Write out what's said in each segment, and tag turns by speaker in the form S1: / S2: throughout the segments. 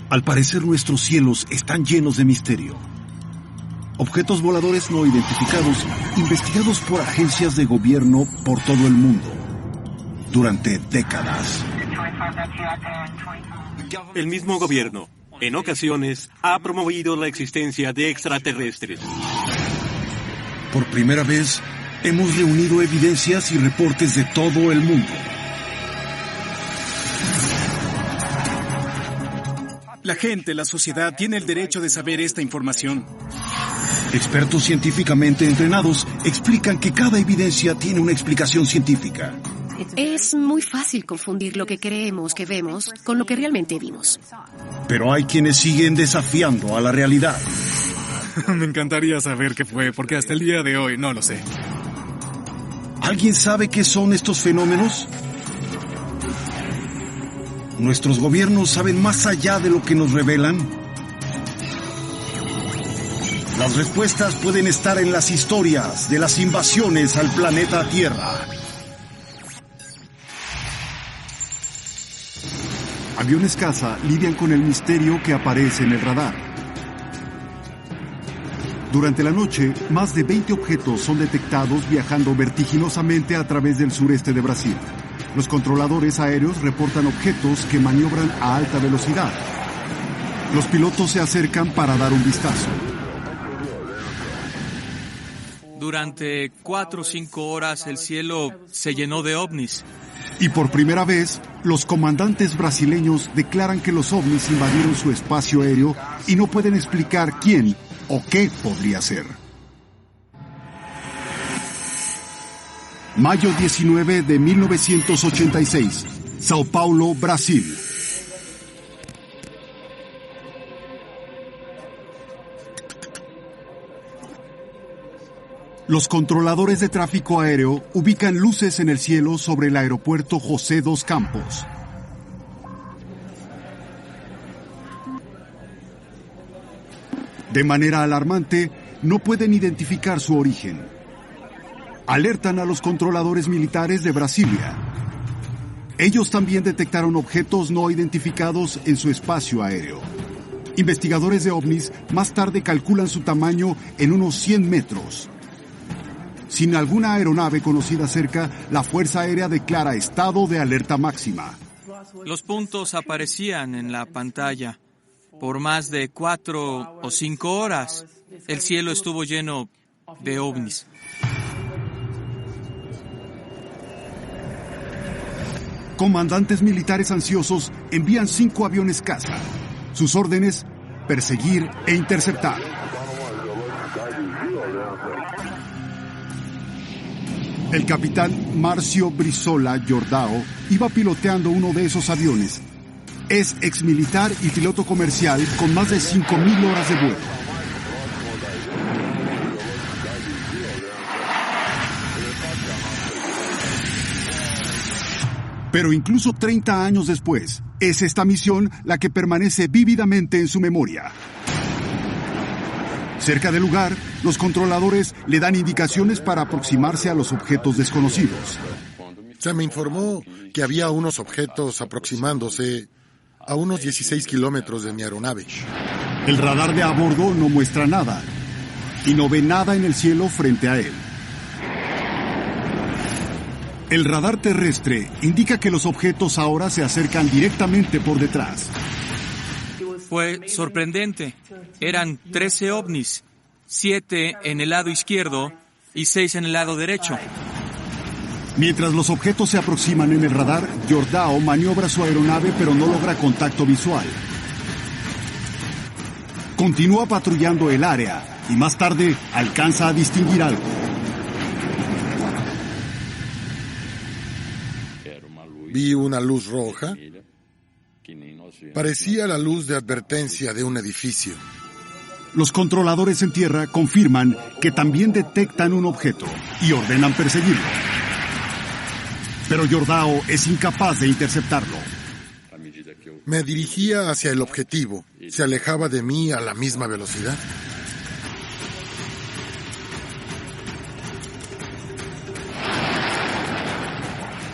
S1: Al parecer nuestros cielos están llenos de misterio. Objetos voladores no identificados, investigados por agencias de gobierno por todo el mundo, durante décadas.
S2: El mismo gobierno, en ocasiones, ha promovido la existencia de extraterrestres.
S1: Por primera vez, hemos reunido evidencias y reportes de todo el mundo.
S3: La gente, la sociedad, tiene el derecho de saber esta información.
S1: Expertos científicamente entrenados explican que cada evidencia tiene una explicación científica.
S4: Es muy fácil confundir lo que creemos que vemos con lo que realmente vimos.
S1: Pero hay quienes siguen desafiando a la realidad.
S3: Me encantaría saber qué fue, porque hasta el día de hoy no lo sé.
S1: ¿Alguien sabe qué son estos fenómenos? ¿Nuestros gobiernos saben más allá de lo que nos revelan? Las respuestas pueden estar en las historias de las invasiones al planeta Tierra. Aviones caza lidian con el misterio que aparece en el radar. Durante la noche, más de 20 objetos son detectados viajando vertiginosamente a través del sureste de Brasil. Los controladores aéreos reportan objetos que maniobran a alta velocidad. Los pilotos se acercan para dar un vistazo.
S5: Durante 4 o 5 horas el cielo se llenó de ovnis.
S1: Y por primera vez, los comandantes brasileños declaran que los ovnis invadieron su espacio aéreo y no pueden explicar quién o qué podría ser. Mayo 19 de 1986, Sao Paulo, Brasil. Los controladores de tráfico aéreo ubican luces en el cielo sobre el aeropuerto José dos Campos. De manera alarmante, no pueden identificar su origen. Alertan a los controladores militares de Brasilia. Ellos también detectaron objetos no identificados en su espacio aéreo. Investigadores de ovnis más tarde calculan su tamaño en unos 100 metros. Sin alguna aeronave conocida cerca, la Fuerza Aérea declara estado de alerta máxima.
S5: Los puntos aparecían en la pantalla. Por más de 4 o 5 horas, el cielo estuvo lleno de ovnis.
S1: Comandantes militares ansiosos envían 5 aviones caza. Sus órdenes, perseguir e interceptar. El capitán Márcio Brizola Jordao iba piloteando uno de esos aviones. Es exmilitar y piloto comercial con más de 5,000 horas de vuelo. Pero incluso 30 años después, es esta misión la que permanece vívidamente en su memoria. Cerca del lugar, los controladores le dan indicaciones para aproximarse a los objetos desconocidos.
S6: Se me informó que había unos objetos aproximándose a unos 16 kilómetros de mi aeronave.
S1: El radar de a bordo no muestra nada y no ve nada en el cielo frente a él. El radar terrestre indica que los objetos ahora se acercan directamente por detrás.
S5: Fue sorprendente. Eran 13 ovnis, 7 en el lado izquierdo y 6 en el lado derecho.
S1: Mientras los objetos se aproximan en el radar, Jordao maniobra su aeronave pero no logra contacto visual. Continúa patrullando el área y más tarde alcanza a distinguir algo.
S6: Vi una luz roja. Parecía la luz de advertencia de un edificio.
S1: Los controladores en tierra confirman que también detectan un objeto y ordenan perseguirlo. Pero Jordao es incapaz de interceptarlo.
S6: Me dirigía hacia el objetivo. Se alejaba de mí a la misma velocidad.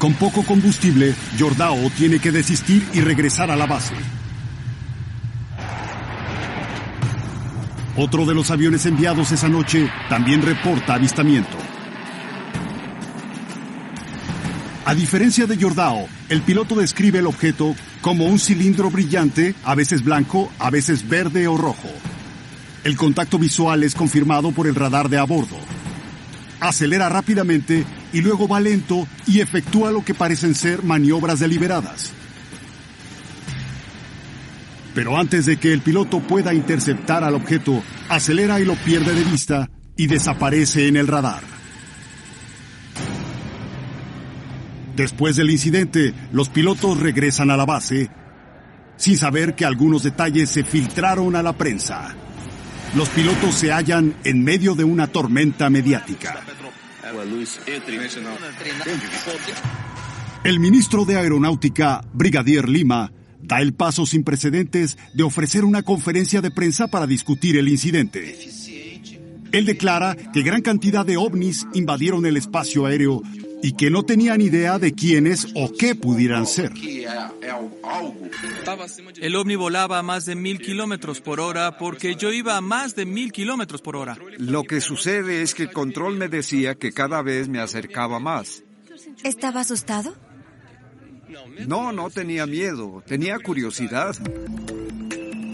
S1: Con poco combustible, Jordao tiene que desistir y regresar a la base. Otro de los aviones enviados esa noche también reporta avistamiento. A diferencia de Jordao, el piloto describe el objeto como un cilindro brillante, a veces blanco, a veces verde o rojo. El contacto visual es confirmado por el radar de a bordo. Acelera rápidamente y luego va lento y efectúa lo que parecen ser maniobras deliberadas. Pero antes de que el piloto pueda interceptar al objeto, acelera y lo pierde de vista y desaparece en el radar. Después del incidente, los pilotos regresan a la base sin saber que algunos detalles se filtraron a la prensa. Los pilotos se hallan en medio de una tormenta mediática. El ministro de Aeronáutica, Brigadier Lima, da el paso sin precedentes de ofrecer una conferencia de prensa para discutir el incidente. Él declara que gran cantidad de ovnis invadieron el espacio aéreo y que no tenían idea de quiénes o qué pudieran ser.
S5: El ovni volaba a más de 1000 kilómetros por hora porque yo iba a más de 1000 kilómetros por hora.
S7: Lo que sucede es que el control me decía que cada vez me acercaba más.
S8: ¿Estaba asustado?
S7: No tenía miedo, tenía curiosidad.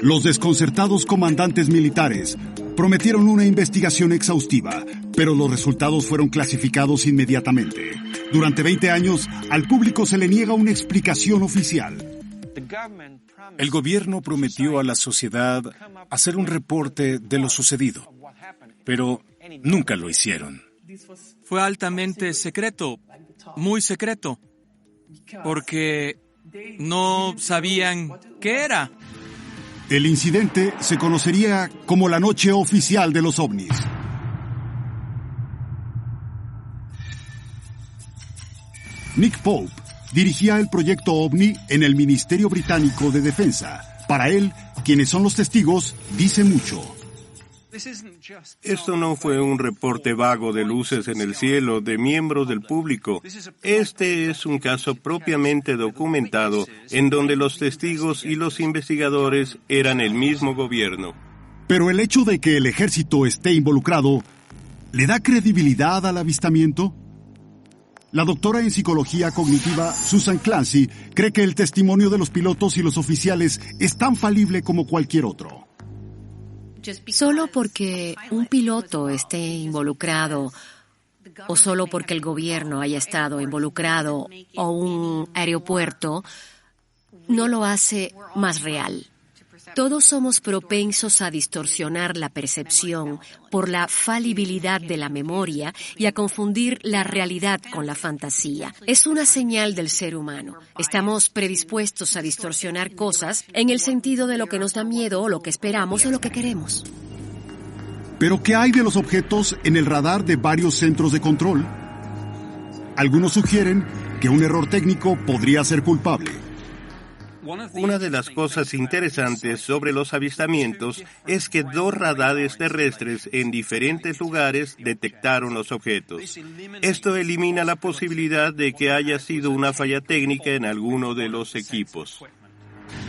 S1: Los desconcertados comandantes militares prometieron una investigación exhaustiva, pero los resultados fueron clasificados inmediatamente. Durante 20 años, al público se le niega una explicación oficial.
S9: El gobierno prometió a la sociedad hacer un reporte de lo sucedido, pero nunca lo hicieron.
S5: Fue altamente secreto, muy secreto, porque no sabían qué era.
S1: El incidente se conocería como la noche oficial de los ovnis. Nick Pope dirigía el proyecto OVNI en el Ministerio Británico de Defensa. Para él, quienes son los testigos, dice mucho.
S2: Esto no fue un reporte vago de luces en el cielo de miembros del público. Este es un caso propiamente documentado en donde los testigos y los investigadores eran el mismo gobierno.
S1: Pero el hecho de que el ejército esté involucrado, ¿le da credibilidad al avistamiento? La doctora en psicología cognitiva Susan Clancy cree que el testimonio de los pilotos y los oficiales es tan falible como cualquier otro.
S4: Solo porque un piloto esté involucrado o solo porque el gobierno haya estado involucrado o un aeropuerto no lo hace más real. Todos somos propensos a distorsionar la percepción por la falibilidad de la memoria y a confundir la realidad con la fantasía. Es una señal del ser humano. Estamos predispuestos a distorsionar cosas en el sentido de lo que nos da miedo o lo que esperamos o lo que queremos.
S1: ¿Pero qué hay de los objetos en el radar de varios centros de control? Algunos sugieren que un error técnico podría ser culpable.
S2: Una de las cosas interesantes sobre los avistamientos es que 2 radares terrestres en diferentes lugares detectaron los objetos. Esto elimina la posibilidad de que haya sido una falla técnica en alguno de los equipos.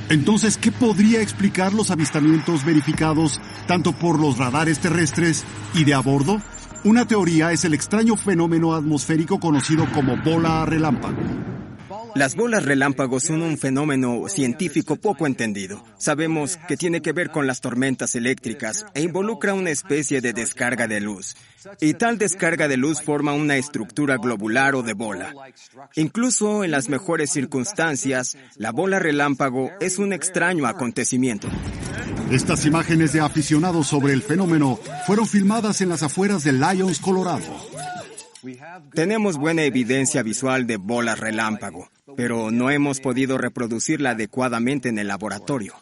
S1: Entonces, ¿qué podría explicar los avistamientos verificados tanto por los radares terrestres y de a bordo? Una teoría es el extraño fenómeno atmosférico conocido como bola relámpago.
S10: Las bolas relámpagos son un fenómeno científico poco entendido. Sabemos que tiene que ver con las tormentas eléctricas e involucra una especie de descarga de luz. Y tal descarga de luz forma una estructura globular o de bola. Incluso en las mejores circunstancias, la bola relámpago es un extraño acontecimiento.
S1: Estas imágenes de aficionados sobre el fenómeno fueron filmadas en las afueras de Lyons, Colorado.
S10: Tenemos buena evidencia visual de bolas relámpago, pero no hemos podido reproducirla adecuadamente en el laboratorio.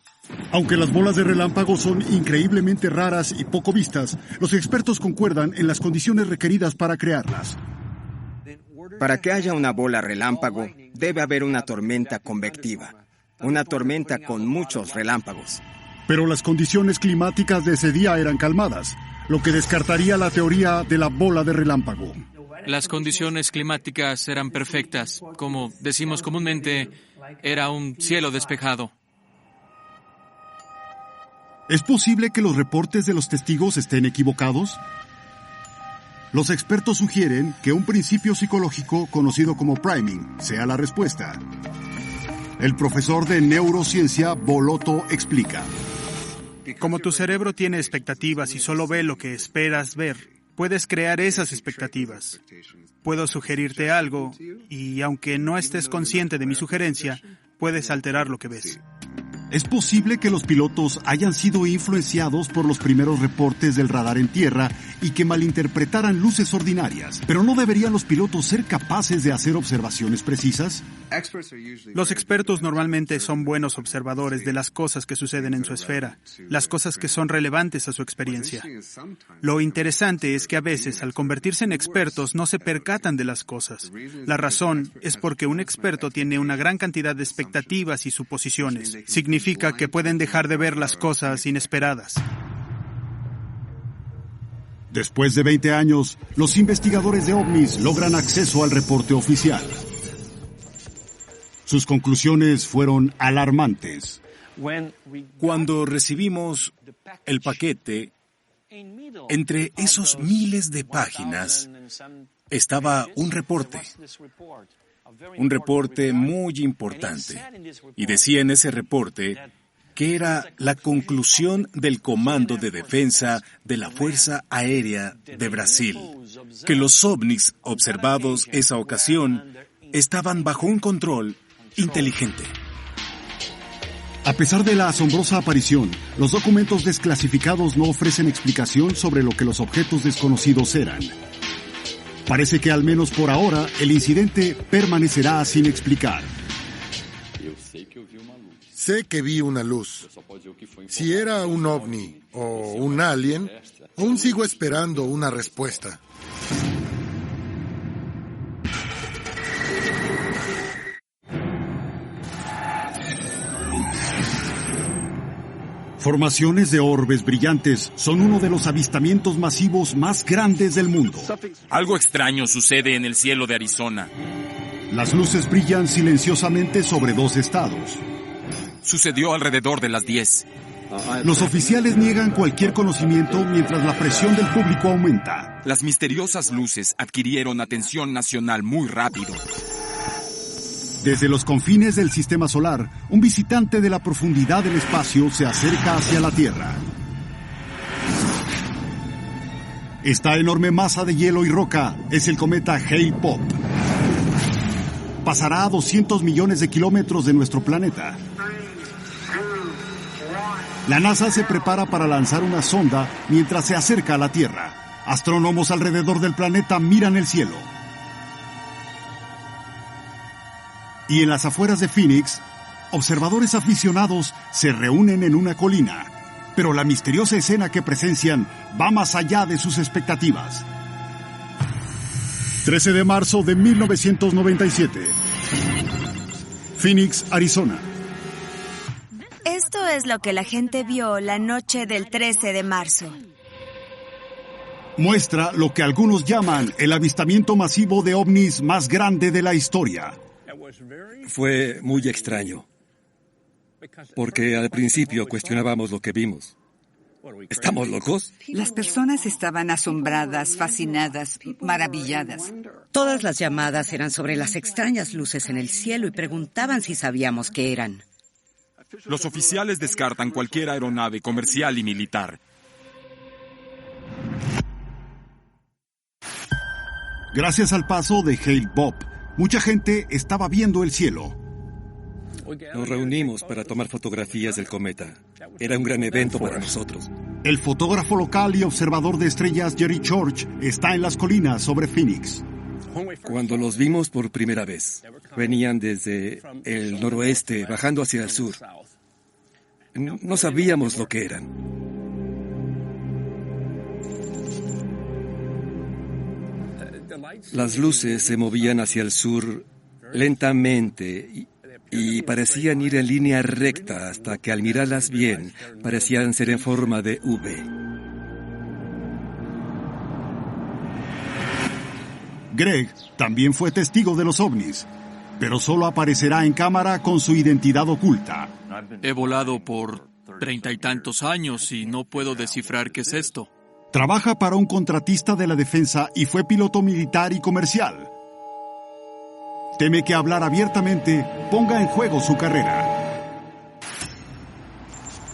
S1: Aunque las bolas de relámpago son increíblemente raras y poco vistas, los expertos concuerdan en las condiciones requeridas para crearlas.
S10: Para que haya una bola relámpago, debe haber una tormenta convectiva, una tormenta con muchos relámpagos.
S1: Pero las condiciones climáticas de ese día eran calmadas, lo que descartaría la teoría de la bola de relámpago.
S5: Las condiciones climáticas eran perfectas. Como decimos comúnmente, era un cielo despejado.
S1: ¿Es posible que los reportes de los testigos estén equivocados? Los expertos sugieren que un principio psicológico conocido como priming sea la respuesta. El profesor de neurociencia Bolotto explica.
S11: Como tu cerebro tiene expectativas y solo ve lo que esperas ver, puedes crear esas expectativas. Puedo sugerirte algo y, aunque no estés consciente de mi sugerencia, puedes alterar lo que ves.
S1: Es posible que los pilotos hayan sido influenciados por los primeros reportes del radar en tierra y que malinterpretaran luces ordinarias. ¿Pero no deberían los pilotos ser capaces de hacer observaciones precisas?
S11: Los expertos normalmente son buenos observadores de las cosas que suceden en su esfera, las cosas que son relevantes a su experiencia. Lo interesante es que a veces, al convertirse en expertos, no se percatan de las cosas. La razón es porque un experto tiene una gran cantidad de expectativas y suposiciones. Significa que pueden dejar de ver las cosas inesperadas.
S1: Después de 20 años, los investigadores de ovnis logran acceso al reporte oficial. Sus conclusiones fueron alarmantes.
S9: Cuando recibimos el paquete, entre esos miles de páginas estaba un reporte muy importante. Y decía en ese reporte que era la conclusión del Comando de Defensa de la Fuerza Aérea de Brasil, que los ovnis observados esa ocasión estaban bajo un control inteligente.
S1: A pesar de la asombrosa aparición, los documentos desclasificados no ofrecen explicación sobre lo que los objetos desconocidos eran. Parece que al menos por ahora el incidente permanecerá sin explicar.
S6: Sé que vi una luz. Si era un ovni o un alien, aún sigo esperando una respuesta.
S1: Formaciones de orbes brillantes son uno de los avistamientos masivos más grandes del mundo.
S12: Algo extraño sucede en el cielo de Arizona.
S1: Las luces brillan silenciosamente sobre 2 estados.
S12: Sucedió alrededor de las 10.
S1: Los oficiales niegan cualquier conocimiento mientras la presión del público aumenta.
S12: Las misteriosas luces adquirieron atención nacional muy rápido.
S1: Desde los confines del sistema solar, un visitante de la profundidad del espacio se acerca hacia la Tierra. Esta enorme masa de hielo y roca es el cometa Hale-Bopp. Pasará a 200 millones de kilómetros de nuestro planeta. La NASA se prepara para lanzar una sonda mientras se acerca a la Tierra. Astrónomos alrededor del planeta miran el cielo. Y en las afueras de Phoenix, observadores aficionados se reúnen en una colina, pero la misteriosa escena que presencian va más allá de sus expectativas. 13 de marzo de 1997. Phoenix, Arizona.
S8: Esto es lo que la gente vio la noche del 13 de marzo.
S1: Muestra lo que algunos llaman el avistamiento masivo de ovnis más grande de la historia.
S13: Fue muy extraño, porque al principio cuestionábamos lo que vimos. ¿Estamos locos?
S14: Las personas estaban asombradas, fascinadas, maravilladas.
S4: Todas las llamadas eran sobre las extrañas luces en el cielo y preguntaban si sabíamos qué eran.
S12: Los oficiales descartan cualquier aeronave comercial y militar.
S1: Gracias al paso de Hale-Bopp, mucha gente estaba viendo el cielo.
S13: Nos reunimos para tomar fotografías del cometa. Era un gran evento para nosotros.
S1: El fotógrafo local y observador de estrellas Jerry Church está en las colinas sobre Phoenix.
S13: Cuando los vimos por primera vez, venían desde el noroeste bajando hacia el sur. No sabíamos lo que eran. Las luces se movían hacia el sur lentamente y parecían ir en línea recta hasta que al mirarlas bien parecían ser en forma de V.
S1: Greg también fue testigo de los ovnis, pero solo aparecerá en cámara con su identidad oculta.
S5: He volado por 30 y tantos años y no puedo descifrar qué es esto.
S1: Trabaja para un contratista de la defensa y fue piloto militar y comercial. Teme que hablar abiertamente ponga en juego su carrera.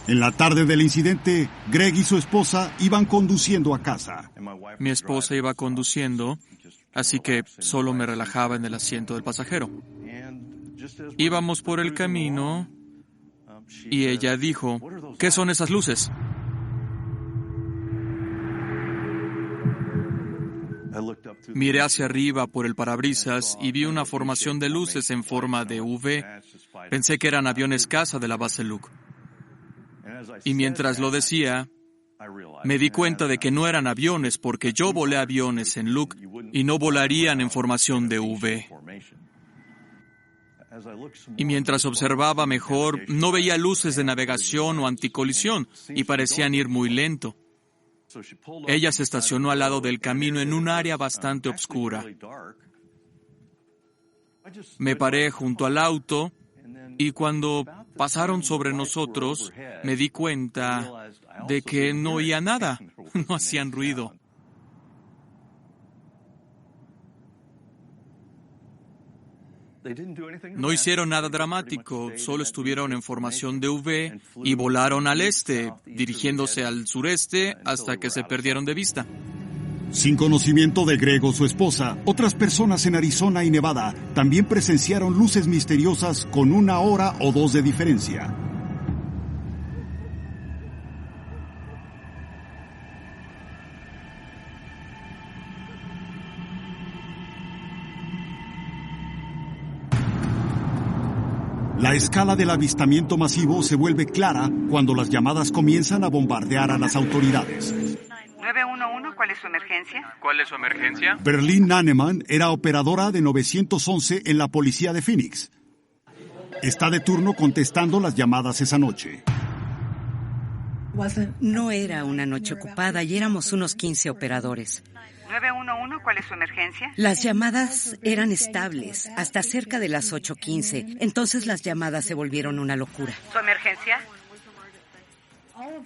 S1: En la tarde del incidente, Greg y su esposa iban conduciendo a casa.
S5: Mi esposa iba conduciendo, así que solo me relajaba en el asiento del pasajero. Íbamos por el camino y ella dijo, ¿qué son esas luces? Miré hacia arriba por el parabrisas y vi una formación de luces en forma de V. Pensé que eran aviones caza de la base Luke. Y mientras lo decía, me di cuenta de que no eran aviones porque yo volé aviones en Luke y no volarían en formación de V. Y mientras observaba mejor, no veía luces de navegación o anticolisión y parecían ir muy lento. Ella se estacionó al lado del camino en un área bastante oscura. Me paré junto al auto y cuando pasaron sobre nosotros, me di cuenta de que no oía nada, no hacían ruido. No hicieron nada dramático, solo estuvieron en formación de V y volaron al este, dirigiéndose al sureste hasta que se perdieron de vista.
S1: Sin conocimiento de Greg o su esposa, otras personas en Arizona y Nevada también presenciaron luces misteriosas con 1 hora o 2 de diferencia. La escala del avistamiento masivo se vuelve clara cuando las llamadas comienzan a bombardear a las autoridades.
S14: 911, ¿cuál es su emergencia?
S5: ¿Cuál es su emergencia?
S1: Berlin Nanneman era operadora de 911 en la policía de Phoenix. Está de turno contestando las llamadas esa noche.
S4: No era una noche ocupada y éramos unos 15 operadores.
S14: 911, ¿cuál es su emergencia?
S4: Las llamadas eran estables hasta cerca de las 8:15. Entonces las llamadas se volvieron una locura.
S14: ¿Su emergencia?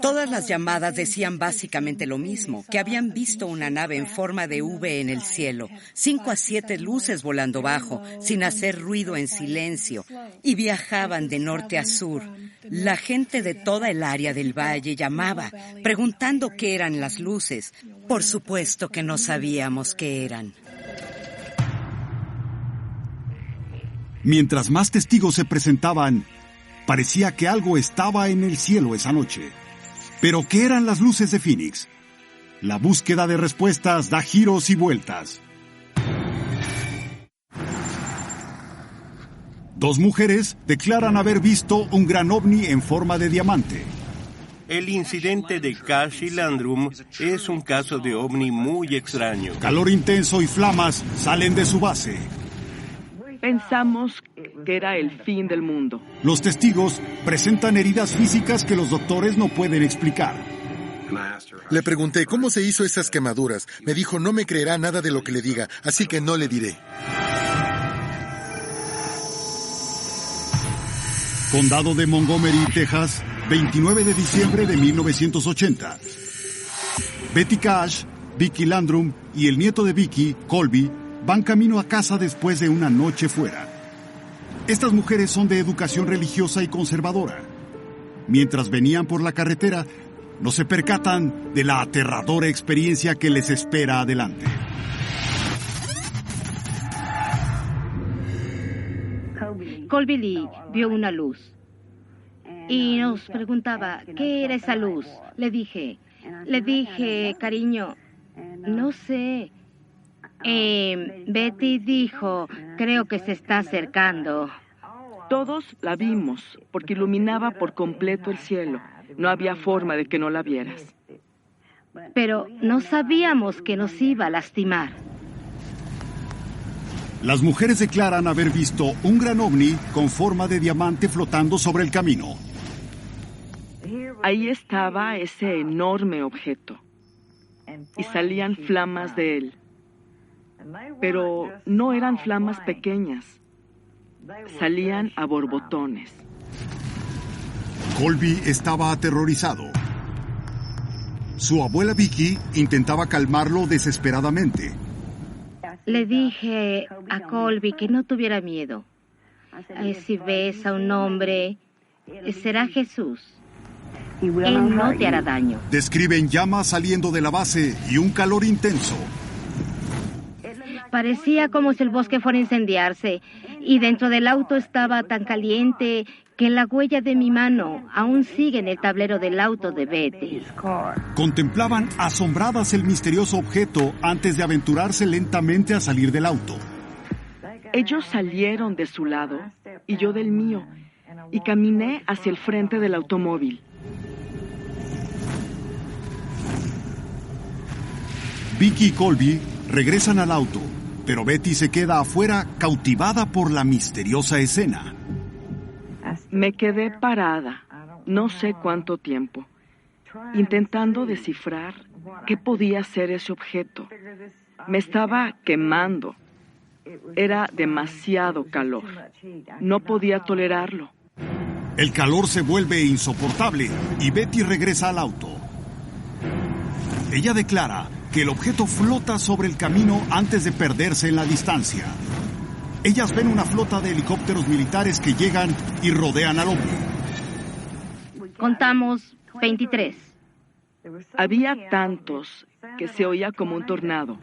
S4: Todas las llamadas decían básicamente lo mismo, que habían visto una nave en forma de V en el cielo, 5 a 7 luces volando bajo, sin hacer ruido, en silencio, y viajaban de norte a sur. La gente de toda el área del valle llamaba, preguntando qué eran las luces. Por supuesto que no sabíamos qué eran.
S1: Mientras más testigos se presentaban, parecía que algo estaba en el cielo esa noche. ¿Pero qué eran las luces de Phoenix? La búsqueda de respuestas da giros y vueltas. 2 mujeres declaran haber visto un gran ovni en forma de diamante.
S2: El incidente de Cash y Landrum es un caso de ovni muy extraño.
S1: Calor intenso y flamas salen de su base.
S15: Pensamos que era el fin del mundo.
S1: Los testigos presentan heridas físicas que los doctores no pueden explicar.
S6: Le pregunté cómo se hizo esas quemaduras. Me dijo no me creerá nada de lo que le diga, así que no le diré.
S1: Condado de Montgomery, Texas, 29 de diciembre de 1980. Betty Cash, Vicky Landrum y el nieto de Vicky, Colby, van camino a casa después de una noche fuera. Estas mujeres son de educación religiosa y conservadora. Mientras venían por la carretera, no se percatan de la aterradora experiencia que les espera adelante.
S16: Colby Lee vio una luz y nos preguntaba, ¿qué era esa luz? Le dije, cariño, no sé. Betty dijo, creo que se está acercando.
S15: Todos la vimos, porque iluminaba por completo el cielo. No había forma de que no la vieras.
S16: Pero no sabíamos que nos iba a lastimar.
S1: Las mujeres declaran haber visto un gran ovni con forma de diamante flotando sobre el camino.
S15: Ahí estaba ese enorme objeto, y salían flamas de él. pero no eran flamas pequeñas. Salían a borbotones.
S1: Colby estaba aterrorizado. Su abuela Vicky intentaba calmarlo desesperadamente.
S16: Le dije a Colby que no tuviera miedo. Si ves a un hombre, será Jesús. Él no te hará daño.
S1: Describen llamas saliendo de la base y un calor intenso.
S16: Parecía como si el bosque fuera a incendiarse, y dentro del auto estaba tan caliente que la huella de mi mano aún sigue en el tablero del auto de Betty.
S1: Contemplaban asombradas el misterioso objeto antes de aventurarse lentamente a salir del auto.
S15: Ellos salieron de su lado y yo del mío, y caminé hacia el frente del automóvil.
S1: Vicky y Colby regresan al auto, pero Betty se queda afuera cautivada por la misteriosa escena.
S15: Me quedé parada, no sé cuánto tiempo, intentando descifrar qué podía ser ese objeto. Me estaba quemando. Era demasiado calor. No podía tolerarlo.
S1: El calor se vuelve insoportable y Betty regresa al auto. Ella declara que el objeto flota sobre el camino antes de perderse en la distancia. Ellas ven una flota de helicópteros militares que llegan y rodean al ovni.
S16: Contamos 23.
S15: Había tantos que se oía como un tornado.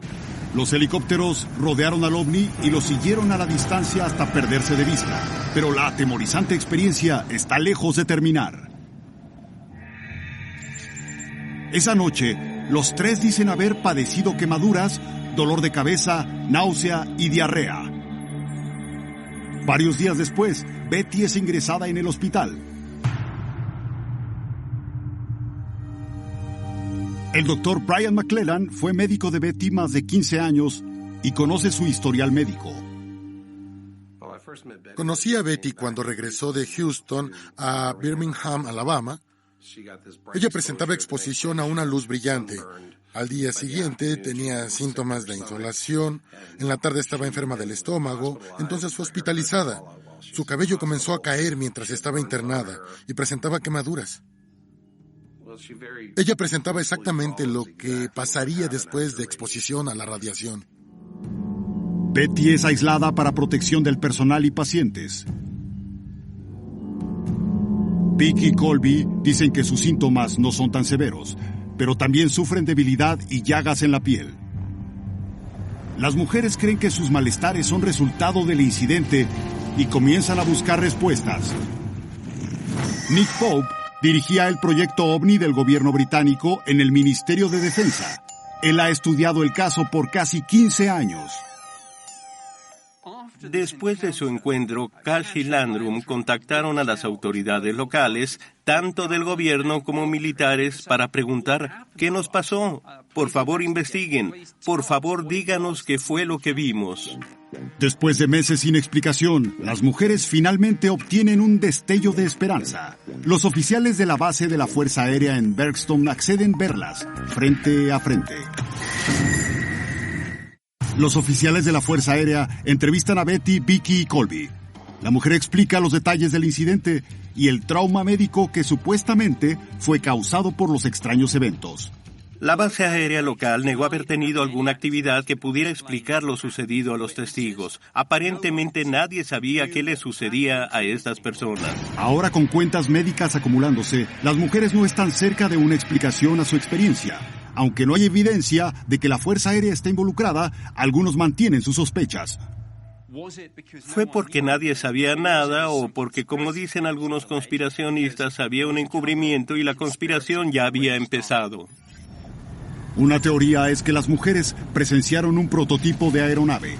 S1: Los helicópteros rodearon al ovni y lo siguieron a la distancia hasta perderse de vista. Pero la atemorizante experiencia está lejos de terminar. Esa noche, los tres dicen haber padecido quemaduras, dolor de cabeza, náusea y diarrea. Varios días después, Betty es ingresada en el hospital. El doctor Brian McClellan fue médico de Betty más de 15 años y conoce su historial médico.
S6: Conocí a Betty cuando regresó de Houston a Birmingham, Alabama. Ella presentaba exposición a una luz brillante. Al día siguiente tenía síntomas de insolación. En la tarde estaba enferma del estómago, entonces fue hospitalizada. Su cabello comenzó a caer mientras estaba internada y presentaba quemaduras. Ella presentaba exactamente lo que pasaría después de exposición a la radiación.
S1: Betty es aislada para protección del personal y pacientes. Vicky y Colby dicen que sus síntomas no son tan severos, pero también sufren debilidad y llagas en la piel. Las mujeres creen que sus malestares son resultado del incidente y comienzan a buscar respuestas. Nick Pope dirigía el proyecto OVNI del gobierno británico en el Ministerio de Defensa. Él ha estudiado el caso por casi 15 años.
S2: Después de su encuentro, Cash y Landrum contactaron a las autoridades locales, tanto del gobierno como militares, para preguntar ¿qué nos pasó? Por favor, investiguen. Por favor, díganos qué fue lo que vimos.
S1: Después de meses sin explicación, las mujeres finalmente obtienen un destello de esperanza. Los oficiales de la base de la Fuerza Aérea en Bergstone acceden a verlas, frente a frente. Los oficiales de la Fuerza Aérea entrevistan a Betty, Vicky y Colby. La mujer explica los detalles del incidente y el trauma médico que supuestamente fue causado por los extraños eventos.
S2: La base aérea local negó haber tenido alguna actividad que pudiera explicar lo sucedido a los testigos. Aparentemente nadie sabía qué le sucedía a estas personas.
S1: Ahora, con cuentas médicas acumulándose, las mujeres no están cerca de una explicación a su experiencia. Aunque no hay evidencia de que la Fuerza Aérea esté involucrada, algunos mantienen sus sospechas.
S2: ¿Fue porque nadie sabía nada o porque, como dicen algunos conspiracionistas, había un encubrimiento y la conspiración ya había empezado?
S1: Una teoría es que las mujeres presenciaron un prototipo de aeronave.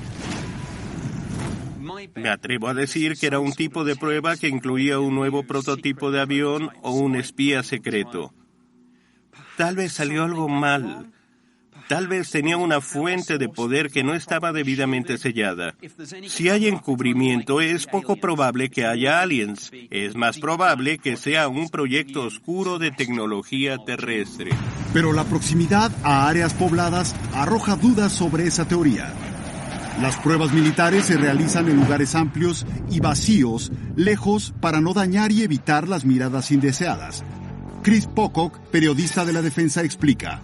S2: Me atrevo a decir que era un tipo de prueba que incluía un nuevo prototipo de avión o un espía secreto. Tal vez salió algo mal. Tal vez tenía una fuente de poder que no estaba debidamente sellada. Si hay encubrimiento, es poco probable que haya aliens. Es más probable que sea un proyecto oscuro de tecnología terrestre.
S1: Pero la proximidad a áreas pobladas arroja dudas sobre esa teoría. Las pruebas militares se realizan en lugares amplios y vacíos, lejos para no dañar y evitar las miradas indeseadas. Chris Pocock, periodista de la defensa, explica.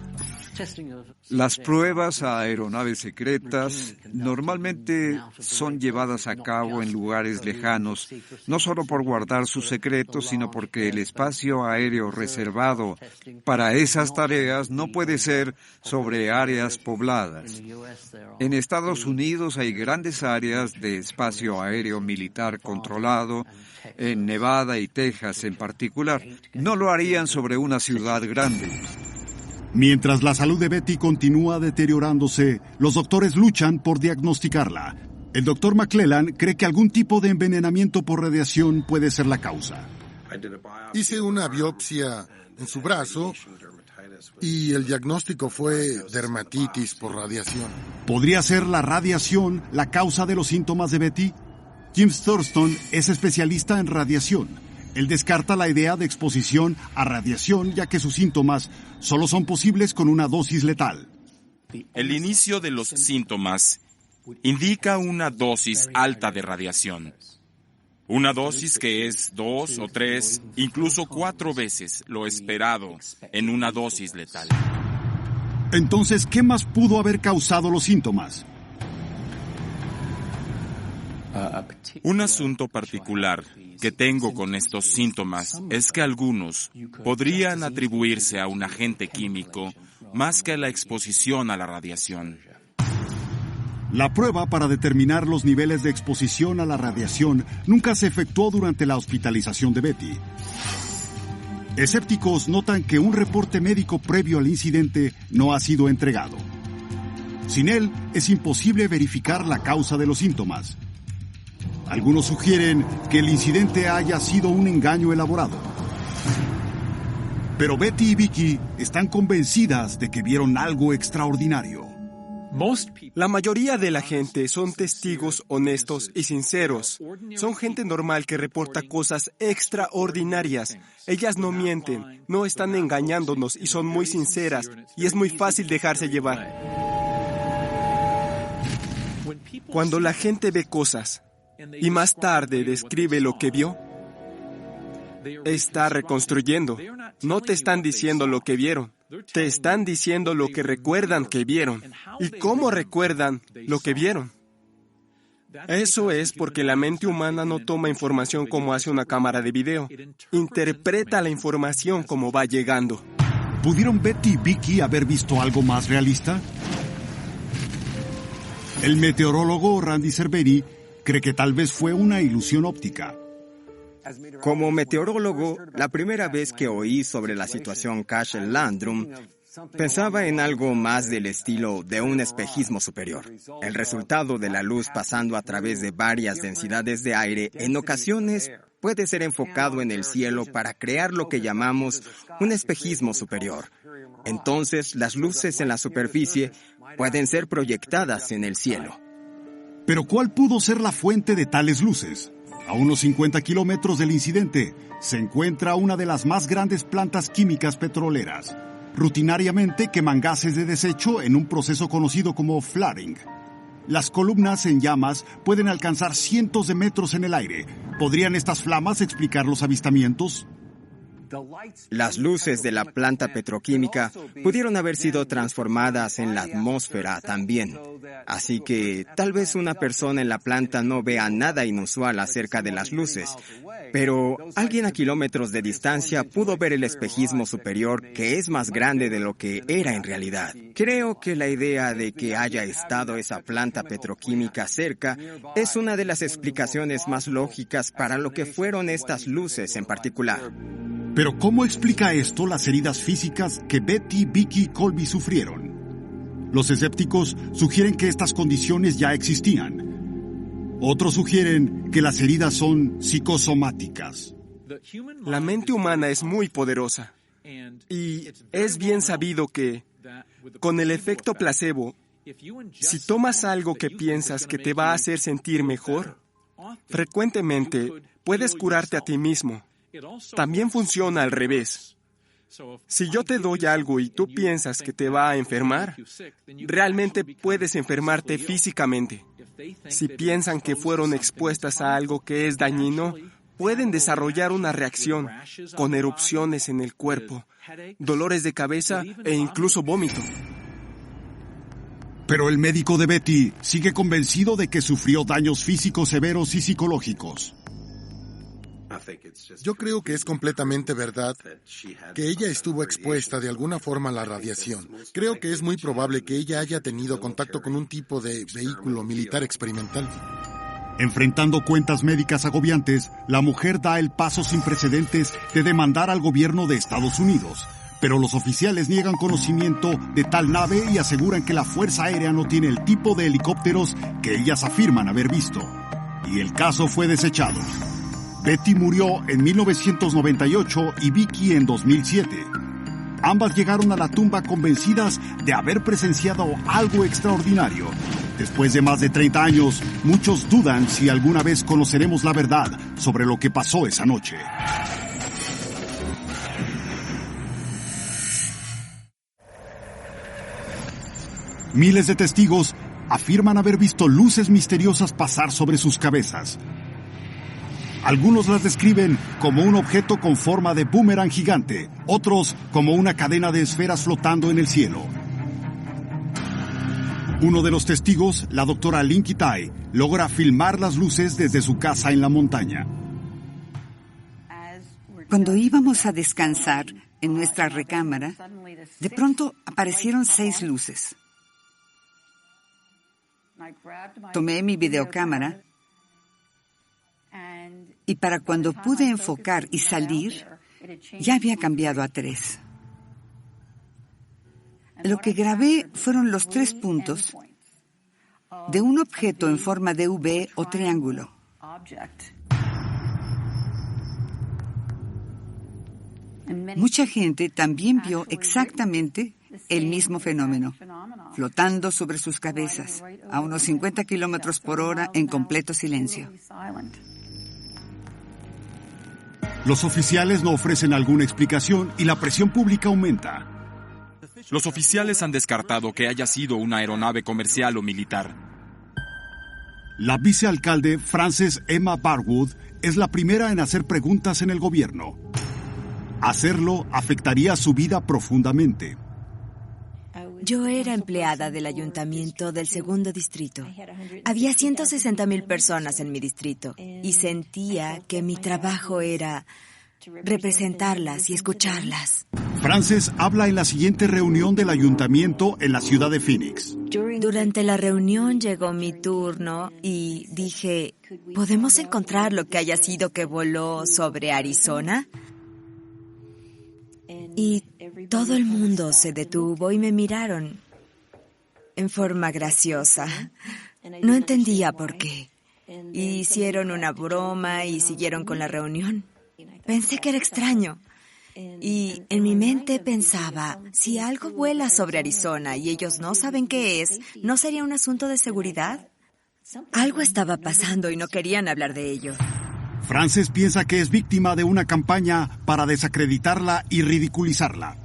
S7: Las pruebas a aeronaves secretas normalmente son llevadas a cabo en lugares lejanos, no solo por guardar sus secretos, sino porque el espacio aéreo reservado para esas tareas no puede ser sobre áreas pobladas. En Estados Unidos hay grandes áreas de espacio aéreo militar controlado, en Nevada y Texas en particular. No lo harían sobre una ciudad grande.
S1: Mientras la salud de Betty continúa deteriorándose, los doctores luchan por diagnosticarla. El doctor McClellan cree que algún tipo de envenenamiento por radiación puede ser la causa.
S6: Hice una biopsia en su brazo y el diagnóstico fue dermatitis por radiación.
S1: ¿Podría ser la radiación la causa de los síntomas de Betty? Jim Thurston es especialista en radiación. Él descarta la idea de exposición a radiación, ya que sus síntomas solo son posibles con una dosis letal.
S12: El inicio de los síntomas indica una dosis alta de radiación. Una dosis que es 2 o 3, incluso 4 veces lo esperado en una dosis letal.
S1: Entonces, ¿qué más pudo haber causado los síntomas?
S12: Un asunto particular que tengo con estos síntomas es que algunos podrían atribuirse a un agente químico más que a la exposición a la radiación.
S1: La prueba para determinar los niveles de exposición a la radiación nunca se efectuó durante la hospitalización de Betty. Escépticos notan que un reporte médico previo al incidente no ha sido entregado. Sin él, es imposible verificar la causa de los síntomas. Algunos sugieren que el incidente haya sido un engaño elaborado. Pero Betty y Vicky están convencidas de que vieron algo extraordinario.
S17: La mayoría de la gente son testigos honestos y sinceros. Son gente normal que reporta cosas extraordinarias. Ellas no mienten, no están engañándonos y son muy sinceras, y es muy fácil dejarse llevar. Cuando la gente ve cosas y más tarde describe lo que vio, está reconstruyendo. No te están diciendo lo que vieron. Te están diciendo lo que recuerdan que vieron y cómo recuerdan lo que vieron. Eso es porque la mente humana no toma información como hace una cámara de video. Interpreta la información como va llegando.
S1: ¿Pudieron Betty y Vicky haber visto algo más realista? El meteorólogo Randy Cerveri cree que tal vez fue una ilusión óptica.
S10: Como meteorólogo, la primera vez que oí sobre la situación Castle Landrum, pensaba en algo más del estilo de un espejismo superior. El resultado de la luz pasando a través de varias densidades de aire en ocasiones puede ser enfocado en el cielo para crear lo que llamamos un espejismo superior. Entonces, las luces en la superficie pueden ser proyectadas en el cielo.
S1: ¿Pero cuál pudo ser la fuente de tales luces? A unos 50 kilómetros del incidente se encuentra una de las más grandes plantas químicas petroleras. Rutinariamente queman gases de desecho en un proceso conocido como flaring. Las columnas en llamas pueden alcanzar cientos de metros en el aire. ¿Podrían estas flamas explicar los avistamientos?
S10: Las luces de la planta petroquímica pudieron haber sido transformadas en la atmósfera también. Así que tal vez una persona en la planta no vea nada inusual acerca de las luces, pero alguien a kilómetros de distancia pudo ver el espejismo superior, que es más grande de lo que era en realidad. Creo que la idea de que haya estado esa planta petroquímica cerca es una de las explicaciones más lógicas para lo que fueron estas luces en particular.
S1: Pero ¿cómo explica esto las heridas físicas que Betty, Vicky y Colby sufrieron? Los escépticos sugieren que estas condiciones ya existían. Otros sugieren que las heridas son psicosomáticas.
S17: La mente humana es muy poderosa. Y es bien sabido que, con el efecto placebo, si tomas algo que piensas que te va a hacer sentir mejor, frecuentemente puedes curarte a ti mismo. También funciona al revés. Si yo te doy algo y tú piensas que te va a enfermar, realmente puedes enfermarte físicamente. Si piensan que fueron expuestas a algo que es dañino, pueden desarrollar una reacción con erupciones en el cuerpo, dolores de cabeza e incluso vómito.
S1: Pero el médico de Betty sigue convencido de que sufrió daños físicos severos y psicológicos.
S6: Yo creo que es completamente verdad que ella estuvo expuesta de alguna forma a la radiación. Creo que es muy probable que ella haya tenido contacto con un tipo de vehículo militar experimental.
S1: Enfrentando cuentas médicas agobiantes, la mujer da el paso sin precedentes de demandar al gobierno de Estados Unidos. Pero los oficiales niegan conocimiento de tal nave y aseguran que la Fuerza Aérea no tiene el tipo de helicópteros que ellas afirman haber visto. Y el caso fue desechado. Betty murió en 1998 y Vicky en 2007. Ambas llegaron a la tumba convencidas de haber presenciado algo extraordinario. Después de más de 30 años, muchos dudan si alguna vez conoceremos la verdad sobre lo que pasó esa noche. Miles de testigos afirman haber visto luces misteriosas pasar sobre sus cabezas. Algunos las describen como un objeto con forma de boomerang gigante, otros como una cadena de esferas flotando en el cielo. Uno de los testigos, la doctora Lynn Kitay, logra filmar las luces desde su casa en la montaña.
S18: Cuando íbamos a descansar en nuestra recámara, de pronto aparecieron 6 luces. Tomé mi videocámara y para cuando pude enfocar y salir, ya había cambiado a 3. Lo que grabé fueron los 3 puntos de un objeto en forma de V o triángulo. Mucha gente también vio exactamente el mismo fenómeno, flotando sobre sus cabezas, a unos 50 kilómetros por hora en completo silencio.
S1: Los oficiales no ofrecen alguna explicación y la presión pública aumenta.
S12: Los oficiales han descartado que haya sido una aeronave comercial o militar.
S1: La vicealcalde Frances Emma Barwood es la primera en hacer preguntas en el gobierno. Hacerlo afectaría su vida profundamente.
S8: Yo era empleada del ayuntamiento del 2º distrito. Había 160,000 personas en mi distrito y sentía que mi trabajo era representarlas y escucharlas.
S1: Frances habla en la siguiente reunión del ayuntamiento en la ciudad de Phoenix.
S8: Durante la reunión llegó mi turno y dije, ¿podemos encontrar lo que haya sido que voló sobre Arizona? Y todo el mundo se detuvo y me miraron en forma graciosa. No entendía por qué. Hicieron una broma y siguieron con la reunión. Pensé que era extraño. Y en mi mente pensaba, si algo vuela sobre Arizona y ellos no saben qué es, ¿no sería un asunto de seguridad? Algo estaba pasando y no querían hablar de ello.
S1: Frances piensa que es víctima de una campaña para desacreditarla y ridiculizarla.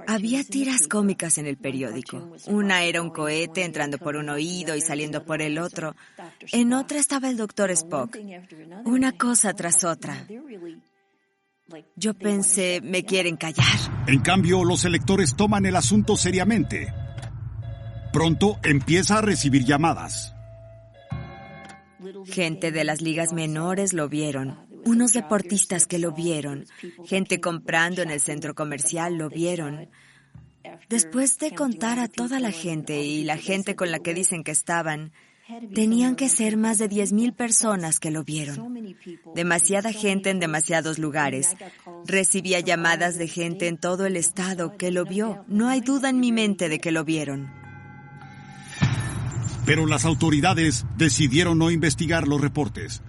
S8: Había tiras cómicas en el periódico. Una era un cohete entrando por un oído y saliendo por el otro. En otra estaba el Dr. Spock. Una cosa tras otra. Yo pensé, me quieren callar.
S1: En cambio, los electores toman el asunto seriamente. Pronto empieza a recibir llamadas.
S8: Gente de las ligas menores lo vieron. Unos deportistas que lo vieron. Gente comprando en el centro comercial lo vieron. Después de contar a toda la gente y la gente con la que dicen que estaban, tenían que ser más de 10,000 personas que lo vieron. Demasiada gente en demasiados lugares. Recibía llamadas de gente en todo el estado que lo vio. No hay duda en mi mente de que lo vieron.
S1: Pero las autoridades decidieron no investigar los reportes.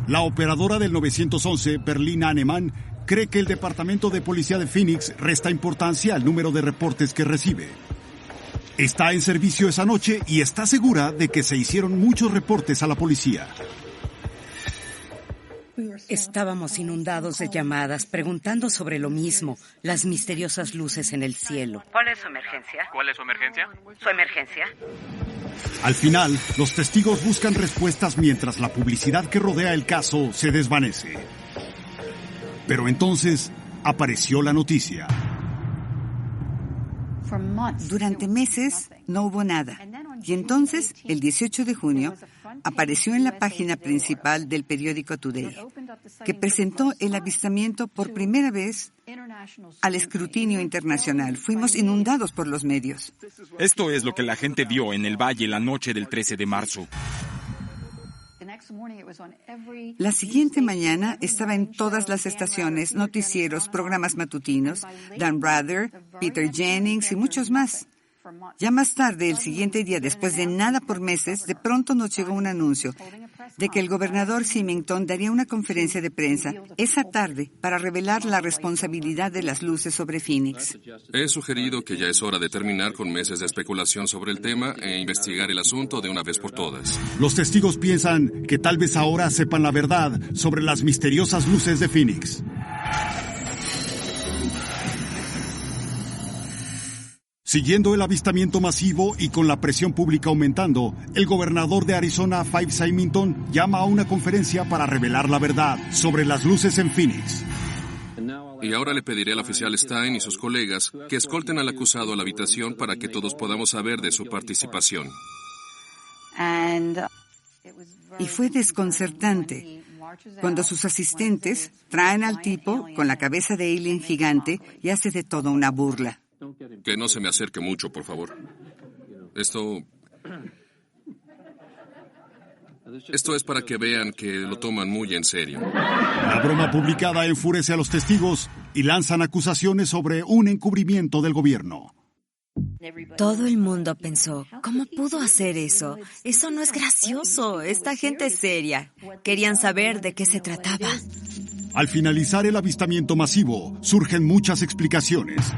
S1: La operadora del 911, Berlin Aneman, cree que el Departamento de Policía de Phoenix resta importancia al número de reportes que recibe. Está en servicio esa noche y está segura de que se hicieron muchos reportes a la policía.
S19: Estábamos inundados de llamadas preguntando sobre lo mismo, las misteriosas luces en el cielo.
S14: ¿Cuál es su emergencia?
S5: ¿Cuál es su emergencia?
S14: ¿Su emergencia?
S1: Al final, los testigos buscan respuestas mientras la publicidad que rodea el caso se desvanece. Pero entonces apareció la noticia.
S18: Durante meses no hubo nada. Y entonces, el 18 de junio, apareció en la página principal del periódico Today, que presentó el avistamiento por primera vez al escrutinio internacional. Fuimos inundados por los medios.
S12: Esto es lo que la gente vio en el valle la noche del 13 de marzo.
S18: La siguiente mañana estaba en todas las estaciones, noticieros, programas matutinos, Dan Rather, Peter Jennings y muchos más. Ya más tarde, el siguiente día, después de nada por meses, de pronto nos llegó un anuncio de que el gobernador Symington daría una conferencia de prensa esa tarde para revelar la responsabilidad de las luces sobre Phoenix.
S20: He sugerido que ya es hora de terminar con meses de especulación sobre el tema e investigar el asunto de una vez por todas.
S1: Los testigos piensan que tal vez ahora sepan la verdad sobre las misteriosas luces de Phoenix. Siguiendo el avistamiento masivo y con la presión pública aumentando, el gobernador de Arizona, Five Symington, llama a una conferencia para revelar la verdad sobre las luces en Phoenix.
S20: Y ahora le pediré al oficial Stein y sus colegas que escolten al acusado a la habitación para que todos podamos saber de su participación.
S18: Y fue desconcertante cuando sus asistentes traen al tipo con la cabeza de alien gigante y hace de todo una burla.
S20: Que no se me acerque mucho, por favor. Esto es para que vean que lo toman muy en serio.
S1: La broma publicada enfurece a los testigos y lanzan acusaciones sobre un encubrimiento del gobierno.
S8: Todo el mundo pensó, ¿cómo pudo hacer eso? Eso no es gracioso, esta gente es seria. Querían saber de qué se trataba.
S1: Al finalizar el avistamiento masivo, surgen muchas explicaciones.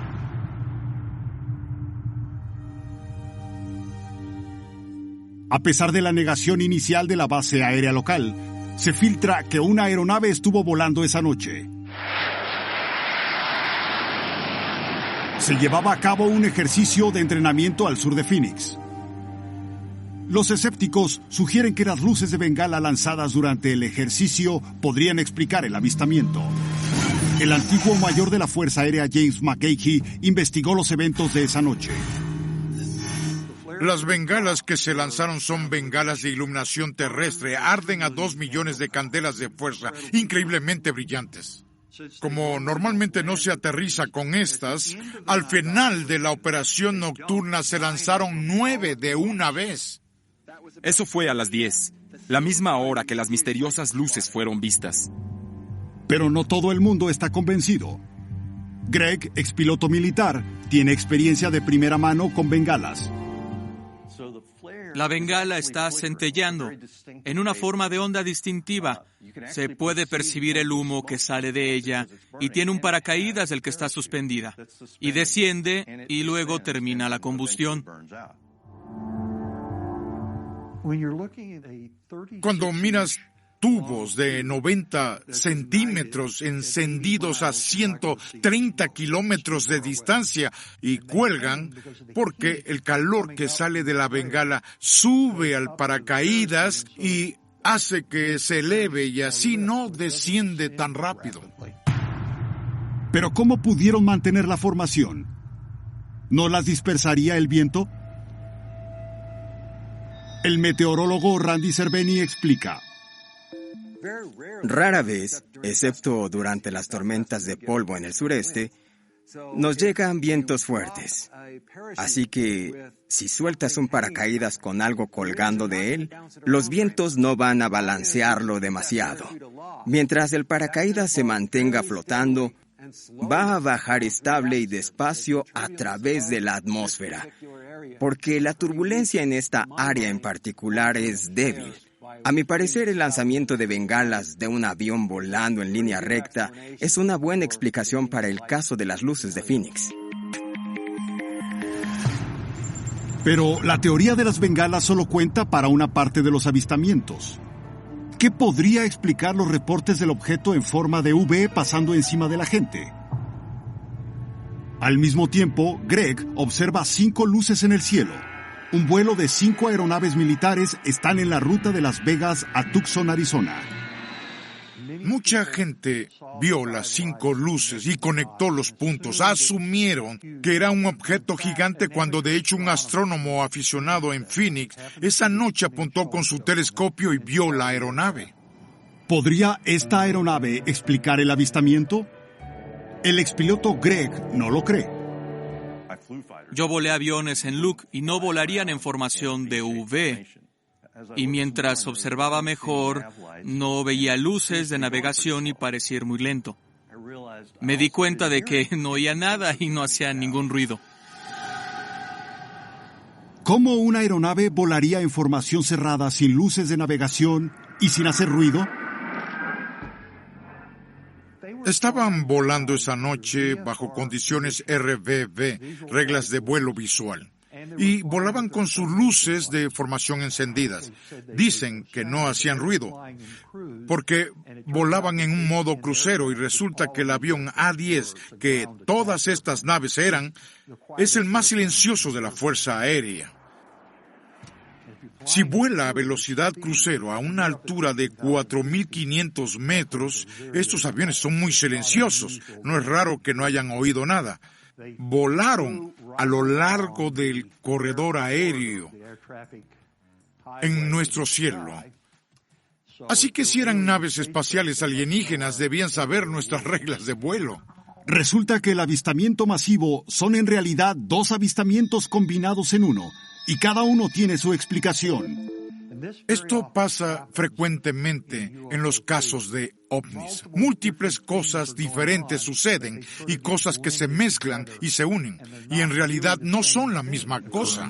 S1: A pesar de la negación inicial de la base aérea local, se filtra que una aeronave estuvo volando esa noche. Se llevaba a cabo un ejercicio de entrenamiento al sur de Phoenix. Los escépticos sugieren que las luces de bengala lanzadas durante el ejercicio podrían explicar el avistamiento. El antiguo mayor de la Fuerza Aérea, James McGahey, investigó los eventos de esa noche.
S21: Las bengalas que se lanzaron son bengalas de iluminación terrestre. Arden a 2 millones de candelas de fuerza, increíblemente brillantes. Como normalmente no se aterriza con estas, al final de la operación nocturna se lanzaron 9 de una vez.
S12: Eso fue a las 10, la misma hora que las misteriosas luces fueron vistas.
S1: Pero no todo el mundo está convencido. Greg, expiloto militar, tiene experiencia de primera mano con bengalas.
S5: La bengala está centelleando en una forma de onda distintiva. Se puede percibir el humo que sale de ella y tiene un paracaídas del que está suspendida. Y desciende y luego termina la combustión.
S21: Cuando miras tubos de 90 centímetros encendidos a 130 kilómetros de distancia y cuelgan porque el calor que sale de la bengala sube al paracaídas y hace que se eleve y así no desciende tan rápido.
S1: ¿Pero cómo pudieron mantener la formación? ¿No las dispersaría el viento? El meteorólogo Randy Cerveni explica.
S10: Rara vez, excepto durante las tormentas de polvo en el sureste, nos llegan vientos fuertes. Así que, si sueltas un paracaídas con algo colgando de él, los vientos no van a balancearlo demasiado. Mientras el paracaídas se mantenga flotando, va a bajar estable y despacio a través de la atmósfera, porque la turbulencia en esta área en particular es débil. A mi parecer, el lanzamiento de bengalas de un avión volando en línea recta es una buena explicación para el caso de las luces de Phoenix.
S1: Pero la teoría de las bengalas solo cuenta para una parte de los avistamientos. ¿Qué podría explicar los reportes del objeto en forma de V pasando encima de la gente? Al mismo tiempo, Greg observa 5 luces en el cielo. Un vuelo de 5 aeronaves militares están en la ruta de Las Vegas a Tucson, Arizona.
S21: Mucha gente vio las 5 luces y conectó los puntos. Asumieron que era un objeto gigante cuando de hecho un astrónomo aficionado en Phoenix esa noche apuntó con su telescopio y vio la aeronave.
S1: ¿Podría esta aeronave explicar el avistamiento? El expiloto Greg no lo cree.
S5: Yo volé aviones en Luke y no volarían en formación de V. Y mientras observaba mejor, no veía luces de navegación y parecía ir muy lento. Me di cuenta de que no oía nada y no hacía ningún ruido.
S1: ¿Cómo una aeronave volaría en formación cerrada sin luces de navegación y sin hacer ruido?
S21: Estaban volando esa noche bajo condiciones RVV, reglas de vuelo visual, y volaban con sus luces de formación encendidas. Dicen que no hacían ruido, porque volaban en un modo crucero y resulta que el avión A-10, que todas estas naves eran, es el más silencioso de la Fuerza Aérea. Si vuela a velocidad crucero a una altura de 4.500 metros, estos aviones son muy silenciosos. No es raro que no hayan oído nada. Volaron a lo largo del corredor aéreo en nuestro cielo. Así que si eran naves espaciales alienígenas, debían saber nuestras reglas de vuelo.
S1: Resulta que el avistamiento masivo son en realidad 2 avistamientos combinados en uno. Y cada uno tiene su explicación.
S21: Esto pasa frecuentemente en los casos de ovnis. Múltiples cosas diferentes suceden y cosas que se mezclan y se unen. Y en realidad no son la misma cosa.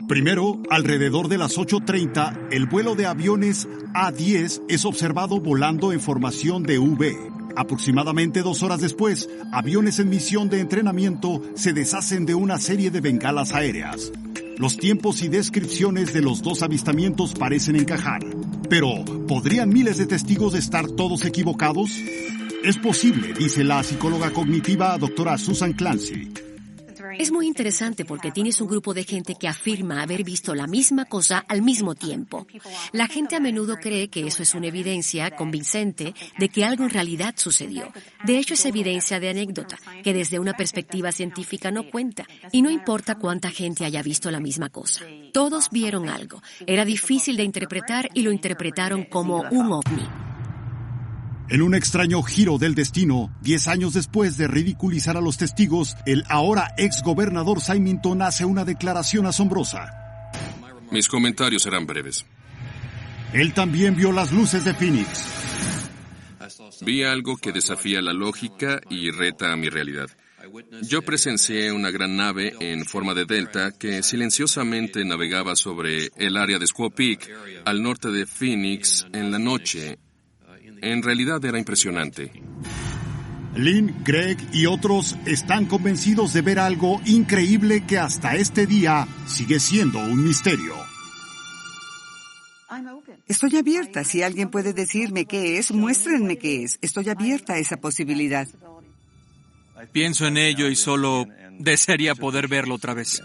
S1: Primero, alrededor de las 8:30, el vuelo de aviones A-10 es observado volando en formación de V. Aproximadamente 2 horas después, aviones en misión de entrenamiento se deshacen de una serie de bengalas aéreas. Los tiempos y descripciones de los 2 avistamientos parecen encajar. Pero, ¿podrían miles de testigos estar todos equivocados? Es posible, dice la psicóloga cognitiva doctora Susan Clancy.
S4: Es muy interesante porque tienes un grupo de gente que afirma haber visto la misma cosa al mismo tiempo. La gente a menudo cree que eso es una evidencia convincente de que algo en realidad sucedió. De hecho, es evidencia de anécdota, que desde una perspectiva científica no cuenta. Y no importa cuánta gente haya visto la misma cosa. Todos vieron algo. Era difícil de interpretar y lo interpretaron como un ovni.
S1: En un extraño giro del destino, 10 años después de ridiculizar a los testigos, el ahora ex-gobernador Symington hace una declaración asombrosa.
S20: Mis comentarios serán breves.
S1: Él también vio las luces de Phoenix.
S20: Vi algo que desafía la lógica y reta a mi realidad. Yo presencié una gran nave en forma de delta que silenciosamente navegaba sobre el área de Squaw Peak, al norte de Phoenix, en la noche. En realidad era impresionante.
S1: Lynn, Greg y otros están convencidos de ver algo increíble que hasta este día sigue siendo un misterio.
S18: Estoy abierta. Si alguien puede decirme qué es, muéstrenme qué es. Estoy abierta a esa posibilidad.
S5: Pienso en ello y solo desearía poder verlo otra vez.